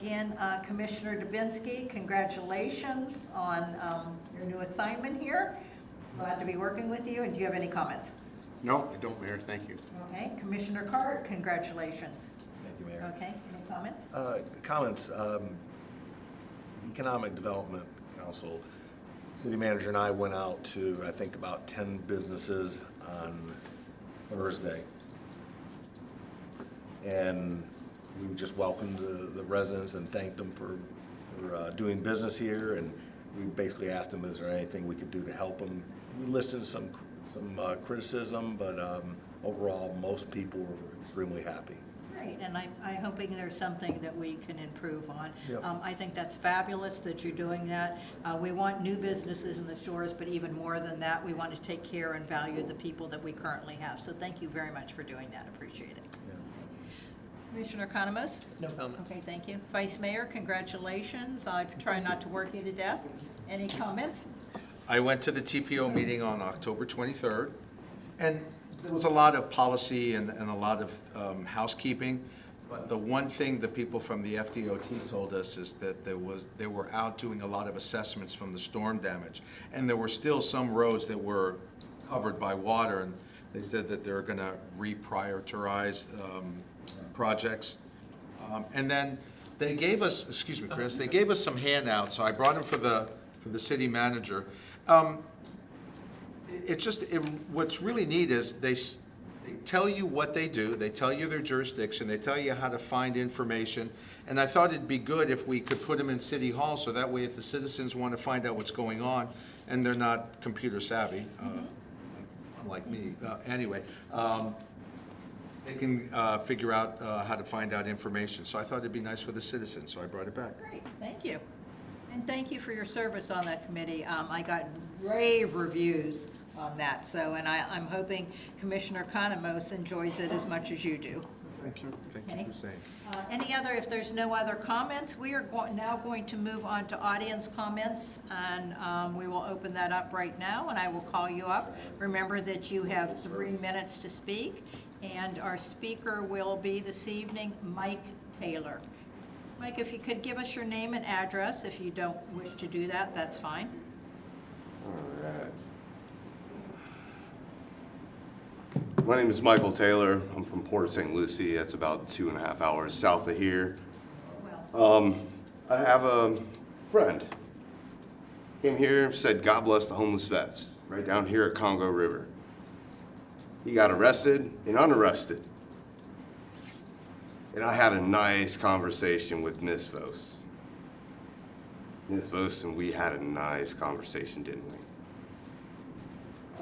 Again, Commissioner Dubinsky, congratulations on your new assignment here. Glad to be working with you, and do you have any comments? No, I don't, Mayor, thank you. Okay, Commissioner Card, congratulations. Thank you, Mayor. Okay, any comments? Comments, Economic Development Council, city manager and I went out to, I think, about 10 businesses on Thursday. And we just welcomed the residents and thanked them for doing business here. And we basically asked them, is there anything we could do to help them? We listened to some criticism, but overall, most people were extremely happy. Great, and I'm hoping there's something that we can improve on. Yep. I think that's fabulous that you're doing that. We want new businesses in the shores, but even more than that, we want to take care and value the people that we currently have. So thank you very much for doing that. Appreciate it. Yeah. Commissioner Economos? No comments. Okay, thank you. Vice Mayor, congratulations. I try not to work you to death. Any comments? I went to the TPO meeting on October 23rd, and there was a lot of policy and a lot of housekeeping. But the one thing the people from the FDOT told us is that they were out doing a lot of assessments from the storm damage. And there were still some roads that were covered by water, and they said that they're gonna reprioritize projects. And then they gave us, excuse me, Chris, they gave us some handouts, so I brought them for the city manager. What's really neat is they tell you what they do, they tell you their jurisdiction, they tell you how to find information, and I thought it'd be good if we could put them in City Hall, so that way if the citizens want to find out what's going on, and they're not computer savvy, unlike me, anyway, they can figure out how to find out information. So I thought it'd be nice for the citizens, so I brought it back. Great, thank you. And thank you for your service on that committee. I got rave reviews on that, so, and I'm hoping Commissioner Economos enjoys it as much as you do. Thank you. Thank Okay. you for saying. If there's no other comments, we are now going to move on to audience comments, and we will open that up right now, and I will call you up. Remember that you have 3 minutes to speak, and our speaker will be this evening, Mike Taylor. Mike, if you could give us your name and address. If you don't wish to do that, that's fine. All right. My name is Michael Taylor. I'm from Port St. Lucie. That's about 2.5 hours south of here. Well, I have a friend. Came here and said, God bless the homeless vets, right down here at Congo River. He got arrested and unarrested. And I had a nice conversation with Ms. Vos. Ms. Vos and we had a nice conversation, didn't we?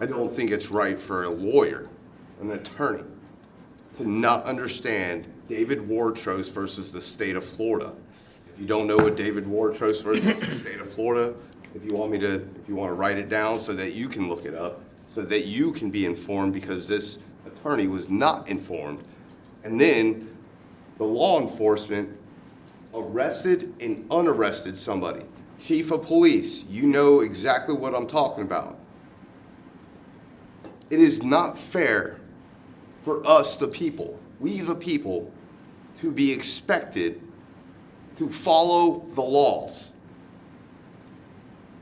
I don't think it's right for a lawyer, an attorney, to not understand David Wardros versus the state of Florida. If you don't know what David Wardros versus the state of Florida, if you want to write it down so that you can look it up, so that you can be informed, because this attorney was not informed. And then the law enforcement arrested and unarrested somebody. Chief of police, you know exactly what I'm talking about. It is not fair for us, the people, we the people, to be expected to follow the laws.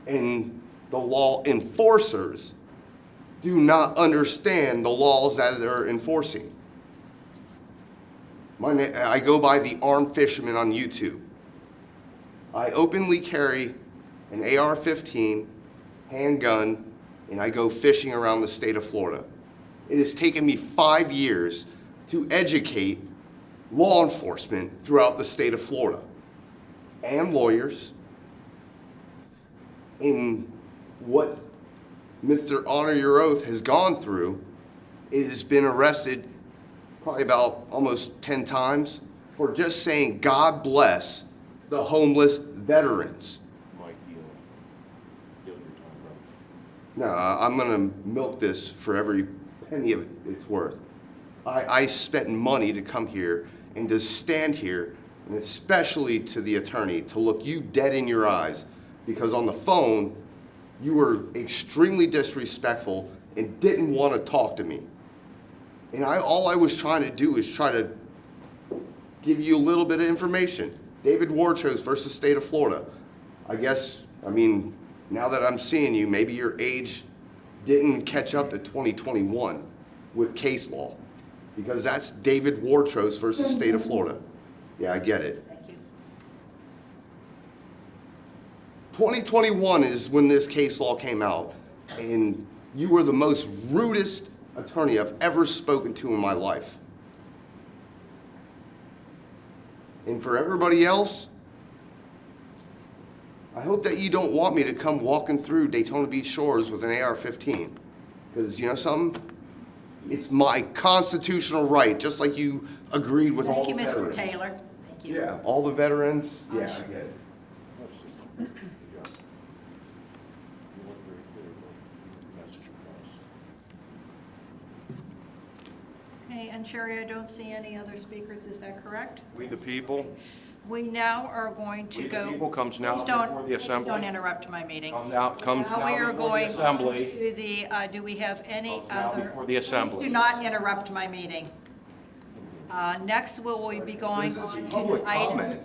And the law enforcers do not understand the laws that they're enforcing. I go by the Armed Fisherman on YouTube. I openly carry an AR-15 handgun, and I go fishing around the state of Florida. It has taken me 5 years to educate law enforcement throughout the state of Florida and lawyers in what Mr. Honor Your Oath has gone through. It has been arrested probably about almost 10 times for just saying, God bless the homeless veterans. Mike, yield your time, No, I'm gonna milk this for every penny of it's worth. I spent money to come here and to stand here, and especially to the attorney, to look you dead in your eyes, because on the phone, you were extremely disrespectful and didn't want to talk to me. And all I was trying to do is try to give you a little bit of information. David Warchos versus State of Florida. I guess, I mean, now that I'm seeing you, maybe your age didn't catch up to 2021 with case law, because that's David Warchos versus State of Florida. Yeah, I get it. Thank you. 2021 is when this case law came out, and you were the most rudest attorney I've ever spoken to in my life. And for everybody else, I hope that you don't want me to come walking through Daytona Beach shores with an AR-15. Because you know something? It's my constitutional right, just like you agreed with all Thank the you, Mr. veterans. Taylor. Thank you. Yeah, all the veterans. Yeah, I get it. Okay, and Sherry, I don't see any other speakers, is that correct? We the people, We now are going to We the go. people comes now Please don't- before the assembly. Don't interrupt my meeting. comes Now we are now before the going assembly. to the, do we have any Comes now other? before the assembly. Do not interrupt my meeting. Next, will we be going on to items?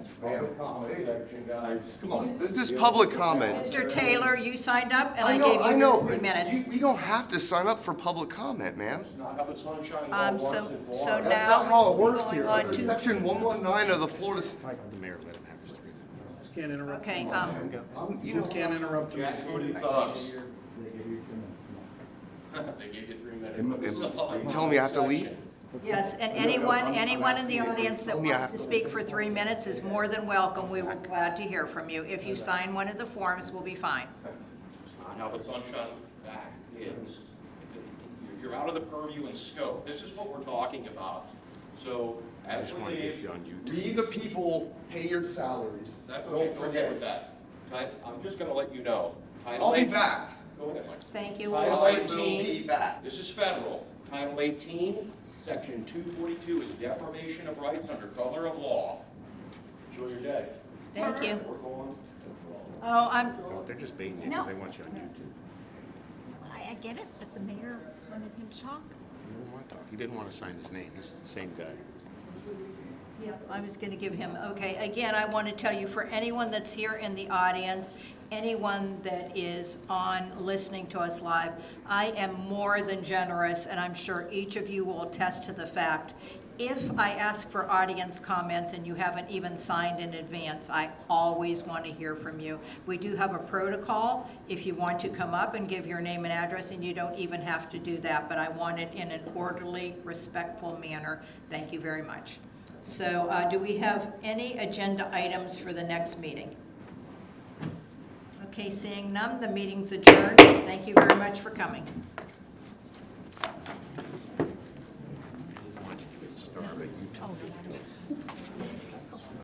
Come on, this is public comment. Mr. Taylor, you signed up and I know, gave I you know. 3 minutes. We don't have to sign up for public comment, man. Not how the sunshine law works So in so Florida. That's now. not how it works going here. on Under to- Section 119 of the Florida. The mayor let him have his 3 minutes. Can't interrupt. Okay, You know, Can't interrupt. Jackbooted thugs. They gave you 3 minutes. you telling me I have to leave? yes, and anyone in the audience that wants to speak for 3 minutes is more than welcome. We were glad to hear from you. If you sign one of the forms, we'll be fine. Not how the sunshine back is. You're out of the purview and scope. This is what we're talking about. So as we leave, We the people pay your salaries. that's what we forget with that. I'm just gonna let you know. I'll be back. Go ahead, Mike. Thank you. Title I 18. will be back. This is federal. Title 18, Section 242 is deprivation of rights under color of law. Enjoy your day. Thank you. We're going. Oh, No, they're just baiting you No. because they want you on YouTube. I get it, but the mayor wanted him to talk. He didn't want to talk. He didn't want to sign his name. It's the same guy. I was going to give him, okay, again, I want to tell you, for anyone that's here in the audience, anyone that is on listening to us live, I am more than generous, and I'm sure each of you will attest to the fact, if I ask for audience comments and you haven't even signed in advance, I always want to hear from you. We do have a protocol if you want to come up and give your name and address, and you don't even have to do that, but I want it in an orderly, respectful manner. Thank you very much. So do we have any agenda items for the next meeting? Okay, seeing none, the meeting's adjourned. Thank you very much for coming. Oh,